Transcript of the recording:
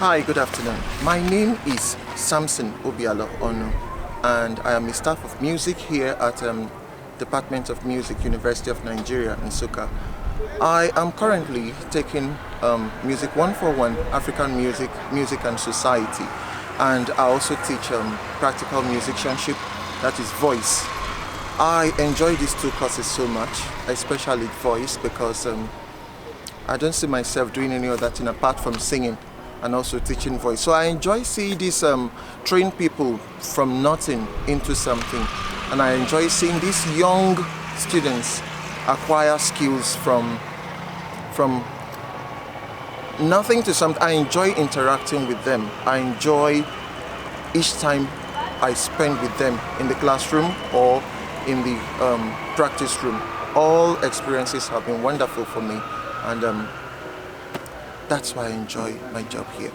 Hi, good afternoon. My name is Samson Obialor Onu, and I am a staff of music here at Department of Music, University of Nigeria, Nsukka. I am currently taking Music 141, African Music, Music and Society, and I also teach practical musicianship, that is voice. I enjoy these two courses so much, especially voice, because I don't see myself doing any other thing apart from singing and also teaching voice. So I enjoy seeing these train people from nothing into something, and I enjoy seeing these young students acquire skills from nothing to something. I enjoy interacting with them. I enjoy each time I spend with them in the classroom or in the practice room. All experiences have been wonderful for me, and that's why I enjoy my job here.